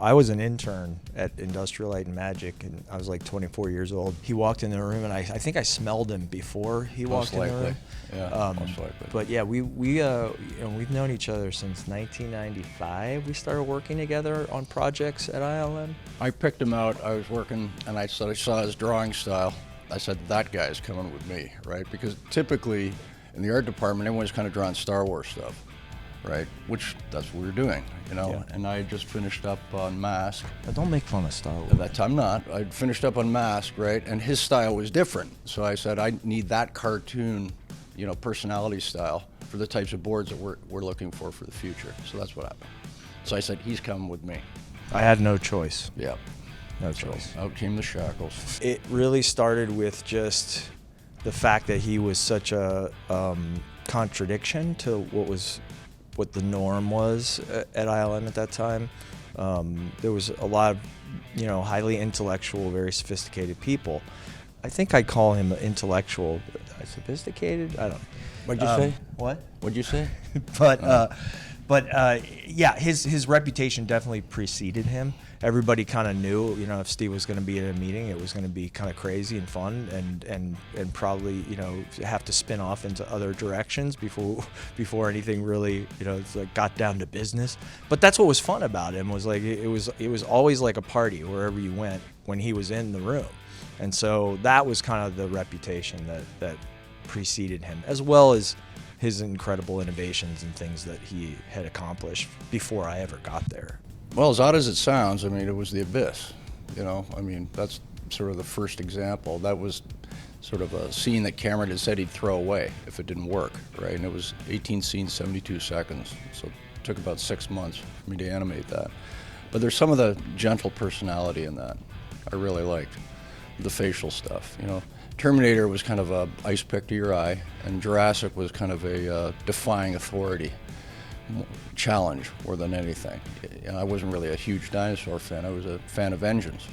I was an intern at Industrial Light and Magic, and I was like 24 years old. He walked in the room, and I think I smelled him before he walked in the room. Yeah, most likely. But yeah, we've known each other since 1995. We started working together on projects at ILM. I picked him out. I was working, and I saw his drawing style. I said, that guy's coming with me, right? Because typically in the art department, everyone's kind of drawing Star Wars stuff, right? Which that's what we were doing, you know. Yeah. And I had just finished up on Mask. But don't make fun of Star Wars. At that time, not. I'd finished up on Mask, right? And his style was different. So I said, I need that cartoon, you know, personality style for the types of boards that we're looking for the future. So that's what happened. So I said, he's coming with me. I had no choice. Yeah. No choice. Out came the shackles. It really started with just the fact that he was such a contradiction to what the norm was at ILM at that time. There was a lot of, you know, highly intellectual, very sophisticated people. I think I'd call him intellectual, sophisticated. I don't know. What'd you say? What? What'd you say? But yeah, his reputation definitely preceded him. Everybody kind of knew, you know, if Steve was going to be at a meeting, it was going to be kind of crazy and fun, and probably, you know, have to spin off into other directions before anything really, you know, like got down to business. But that's what was fun about him, was like it was always like a party wherever you went when he was in the room, and so that was kind of the reputation that preceded him, as well as his incredible innovations and things that he had accomplished before I ever got there. Well, as odd as it sounds, I mean, it was the Abyss, you know. I mean, that's sort of the first example. That was sort of a scene that Cameron had said he'd throw away if it didn't work, right? And it was 18 scenes, 72 seconds. So it took about 6 months for me to animate that. But there's some of the gentle personality in that I really liked. The facial stuff, you know. Terminator was kind of a ice pick to your eye, and Jurassic was kind of a defying authority challenge more than anything. You know, I wasn't really a huge dinosaur fan. I was a fan of engines,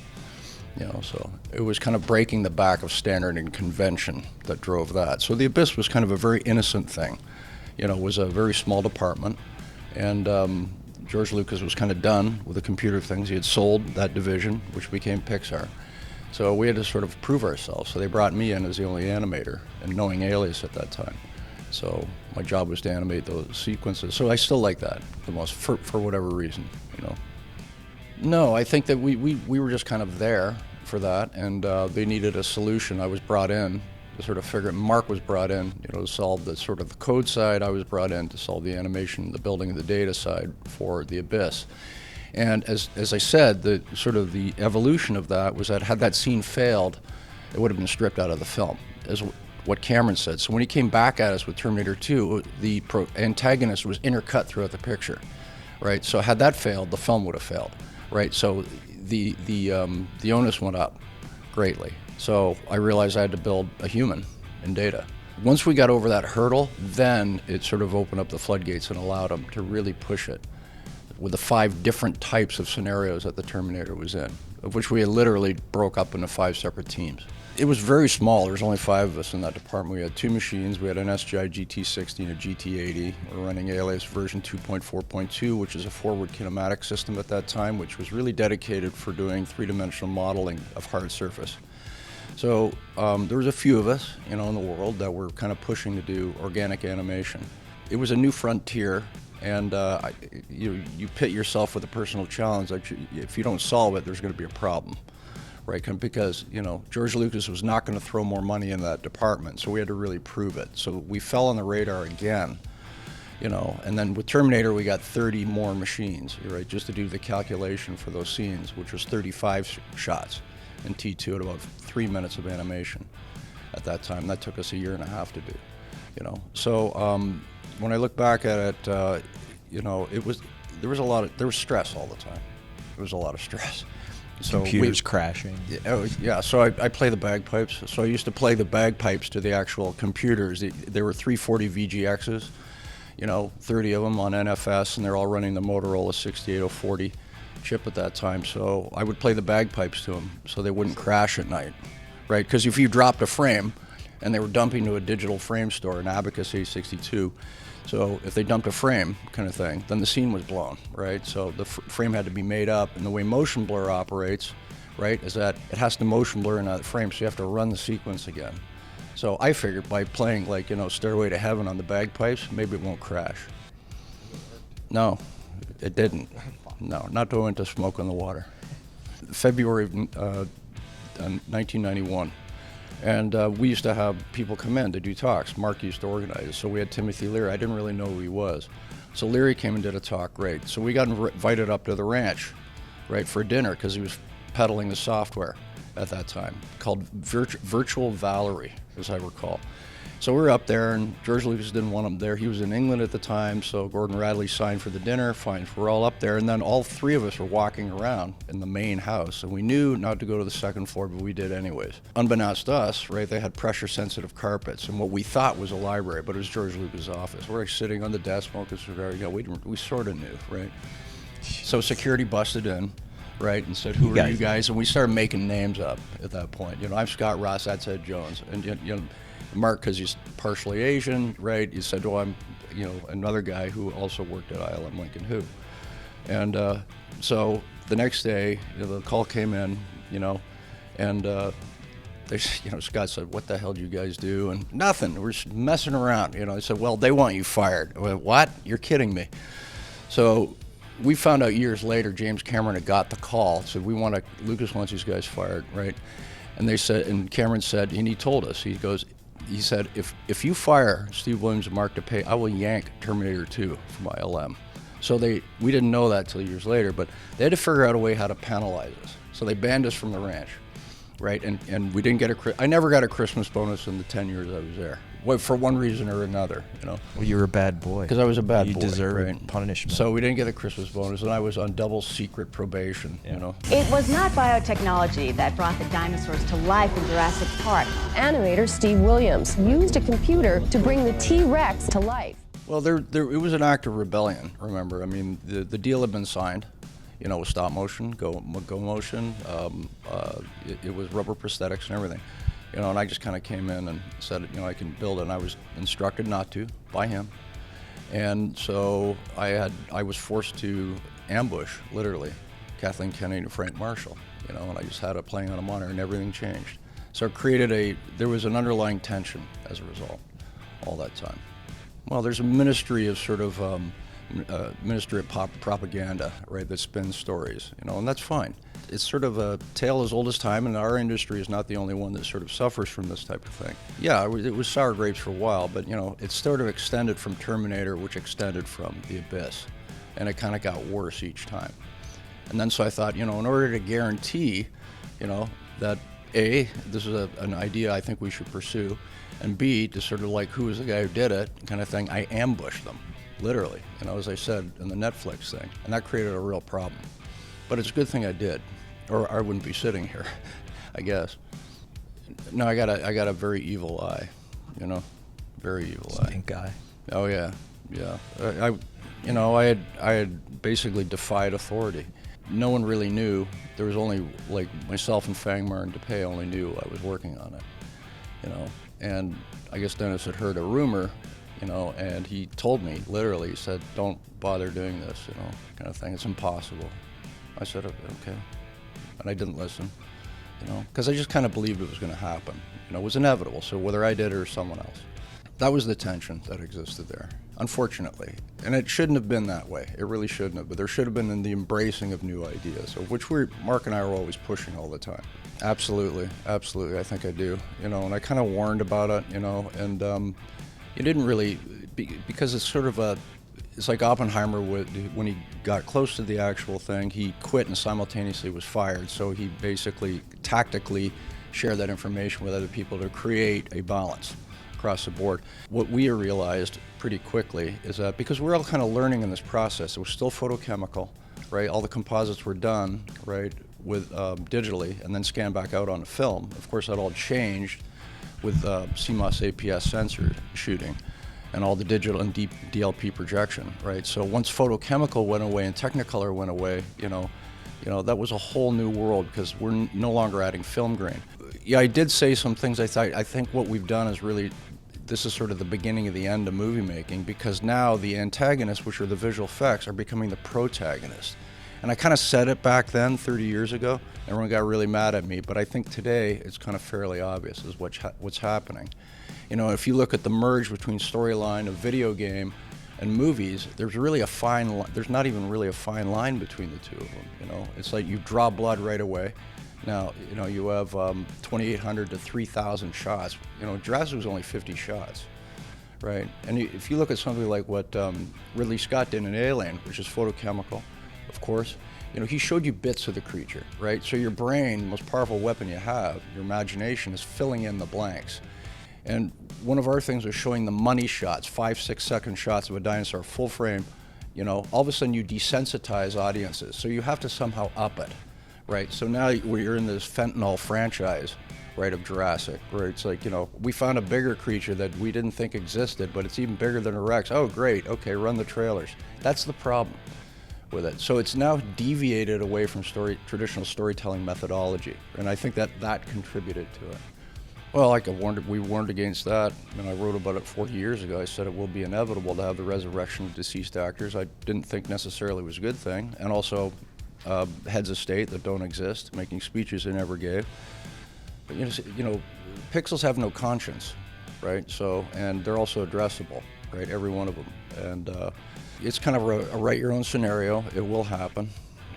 you know, so it was kind of breaking the back of standard and convention that drove that. So the Abyss was kind of a very innocent thing. You know, it was a very small department, and George Lucas was kind of done with the computer things. He had sold that division, which became Pixar. So we had to sort of prove ourselves. So they brought me in as the only animator, and knowing Alias at that time. So my job was to animate those sequences. So I still like that the most, for whatever reason, you know. No, I think that we were just kind of there for that, and they needed a solution. I was brought in to sort of figure it. Mark was brought in, you know, to solve the sort of the code side. I was brought in to solve the animation, the building of the data side for the Abyss. And as I said, the sort of the evolution of that was that had that scene failed, it would have been stripped out of the film, as what Cameron said. So when he came back at us with Terminator 2, the antagonist was intercut throughout the picture, right? So had that failed, the film would have failed, right? So the onus went up greatly. So I realized I had to build a human in Data. Once we got over that hurdle, then it sort of opened up the floodgates and allowed him to really push it with the 5 different types of scenarios that the Terminator was in, of which we had literally broke up into 5 separate teams. It was very small. There was only 5 of us in that department. We had 2 machines. We had an SGI GT60 and a GT80. We were running Alias version 2.4.2, which is a forward kinematic system at that time, which was really dedicated for doing 3-dimensional modeling of hard surface. So there was a few of us, you know, in the world that were kind of pushing to do organic animation. It was a new frontier. And you pit yourself with a personal challenge. Like, if you don't solve it, there's going to be a problem, right? Because, you know, George Lucas was not going to throw more money in that department, so we had to really prove it. So we fell on the radar again, you know. And then with Terminator, we got 30 more machines, right, just to do the calculation for those scenes, which was 35 shots in T2 at about 3 minutes of animation at that time. That took us a year and a half to do, you know. So when I look back at it, you know, there was stress all the time. There was a lot of stress. So computers crashing. Yeah, so I play the bagpipes. So I used to play the bagpipes to the actual computers. There were 340 VGXs, you know, 30 of them on NFS, and they're all running the Motorola 68040 chip at that time. So I would play the bagpipes to them so they wouldn't crash at night, right? Because if you dropped a frame, and they were dumping to a digital frame store in Abacus 862. So if they dumped a frame kind of thing, then the scene was blown, right? So the frame had to be made up, and the way motion blur operates, right, is that it has to motion blur in that frame, so you have to run the sequence again. So I figured by playing, like, Stairway to Heaven on the bagpipes, maybe it won't crash. No, it didn't. No, not going to Smoke on the Water. February of 1991. And we used to have people come in to do talks. Mark used to organize. So we had Timothy Leary. I didn't really know who he was. So Leary came and did a talk, great. So we got invited up to the ranch, right, for dinner, because he was peddling the software at that time, called Virtual Valerie, as I recall. So we were up there, and George Lucas didn't want him there. He was in England at the time, so Gordon Radley signed for the dinner. Fine, we're all up there, and then all three of us were walking around in the main house, and we knew not to go to the second floor, but we did anyways. Unbeknownst to us, right, they had pressure-sensitive carpets, and what we thought was a library, but it was George Lucas' office. We're like sitting on the desk, smoking a cigar. We sort of knew, right? So security busted in, right, and said, "Who are you guys?" And we started making names up at that point. I'm Scott Ross, that's Ed Jones, and Mark, because he's partially Asian, right? He said, "Well, I'm, another guy who also worked at ILM Lincoln Who." And so the next day, the call came in, and they, Scott said, "What the hell do you guys do?" And nothing. We're just messing around. I said, "Well, they want you fired." I went, "What? You're kidding me." So we found out years later, James Cameron had got the call, said, Lucas wants these guys fired, right? And they said, and Cameron said, and he told us, he said, if you fire Steve Williams and Mark DePay, I will yank Terminator 2 from ILM. So we didn't know that till years later, but they had to figure out a way how to penalize us. So they banned us from the ranch, right? And we didn't I never got a Christmas bonus in the 10 years I was there. For one reason or another, Well, you were a bad boy. Because I was a bad boy. You deserved right? punishment. So we didn't get a Christmas bonus, and I was on double secret probation, It was not biotechnology that brought the dinosaurs to life in Jurassic Park. Animator Steve Williams used a computer to bring the T-Rex to life. Well, it was an act of rebellion, remember. I mean, the deal had been signed, with stop motion, go motion. It was rubber prosthetics and everything. And I just kind of came in and said, I can build it. And I was instructed not to by him. And so I was forced to ambush, literally, Kathleen Kennedy and Frank Marshall, and I just had it playing on a monitor, and everything changed. So it created there was an underlying tension as a result all that time. Well, there's a ministry of ministry of propaganda, right, that spins stories, and that's fine. It's sort of a tale as old as time, and our industry is not the only one that sort of suffers from this type of thing. Yeah, it was sour grapes for a while, but it sort of extended from Terminator, which extended from The Abyss, and it kind of got worse each time. And then so I thought, in order to guarantee, that A, this is an idea I think we should pursue, and B, to sort of like who was the guy who did it kind of thing, I ambushed them, literally, as I said in the Netflix thing, and that created a real problem. But it's a good thing I did, or I wouldn't be sitting here, I guess. No, I got a very evil eye, very evil eye. Stink eye. Oh yeah. I had basically defied authority. No one really knew. There was only like myself and Fangmar and DePay only knew I was working on it, And I guess Dennis had heard a rumor, and he told me literally. He said, "Don't bother doing this, kind of thing. It's impossible." I said, "Okay," and I didn't listen, because I just kind of believed it was going to happen. It was inevitable. So whether I did it or someone else, that was the tension that existed there, unfortunately. And it shouldn't have been that way. It really shouldn't have. But there should have been the embracing of new ideas, of which Mark and I were always pushing all the time. Absolutely, I think I do. And I kind of warned about it, and it didn't really, because it's sort of it's like Oppenheimer when he got close to the actual thing, he quit and simultaneously was fired. So he basically tactically shared that information with other people to create a balance across the board. What we realized pretty quickly is that because we're all kind of learning in this process, it was still photochemical, right? All the composites were done, right, with digitally and then scanned back out on film. Of course, that all changed with CMOS APS sensor shooting and all the digital and deep DLP projection, right? So once photochemical went away and Technicolor went away, that was a whole new world because we're no longer adding film grain. Yeah, I did say some things. I think what we've done is really, this is sort of the beginning of the end of movie making, because now the antagonists, which are the visual effects, are becoming the protagonists. And I kind of said it back then, 30 years ago. Everyone got really mad at me, but I think today it's kind of fairly obvious is what's happening. You know, if you look at the merge between storyline of video game and movies, there's really a fine there's not even really a fine line between the two of them. You know, it's like you draw blood right away. Now, you know, you have 2,800 to 3,000 shots. You know, Jurassic was only 50 shots, right? And if you look at something like what Ridley Scott did in Alien, which is photochemical, of course, you know, he showed you bits of the creature, right? So your brain, the most powerful weapon you have, your imagination, is filling in the blanks. And one of our things was showing the money shots, 5-6 second shots of a dinosaur, full frame. You know, all of a sudden you desensitize audiences. So you have to somehow up it, right? So now we're in this fentanyl franchise, right, of Jurassic, where it's like, you know, we found a bigger creature that we didn't think existed, but it's even bigger than a Rex. Oh, great, okay, run the trailers. That's the problem with it. So it's now deviated away from traditional storytelling methodology, and I think that contributed to it. Well, like we warned against that, and I wrote about it 40 years ago. I said it will be inevitable to have the resurrection of deceased actors. I didn't think necessarily it was a good thing, and also heads of state that don't exist, making speeches they never gave. But you know, pixels have no conscience, right? So, and they're also addressable, right? Every one of them, and it's kind of a write your own scenario. It will happen.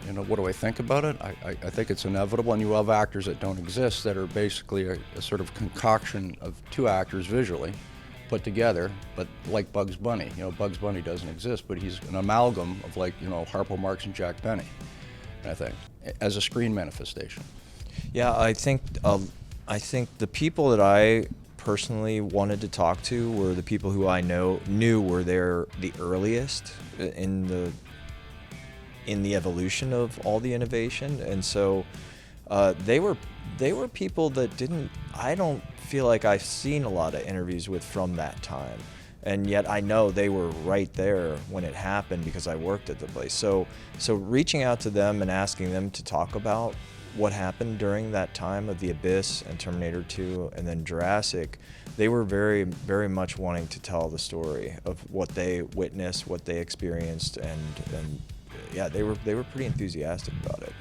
You know, what do I think about it? I think it's inevitable, and you have actors that don't exist that are basically a sort of concoction of two actors visually put together, but like Bugs Bunny. You know, Bugs Bunny doesn't exist, but he's an amalgam of, like, you know, Harpo Marx and Jack Benny, I think, as a screen manifestation. Yeah, I think the people that I personally wanted to talk to were the people who I knew were there the earliest in the evolution of all the innovation, and so they were people that I don't feel like I've seen a lot of interviews with from that time, and yet I know they were right there when it happened because I worked at the place. So reaching out to them and asking them to talk about what happened during that time of The Abyss and Terminator 2 and then Jurassic, they were very, very much wanting to tell the story of what they witnessed, what they experienced, and yeah, they were pretty enthusiastic about it.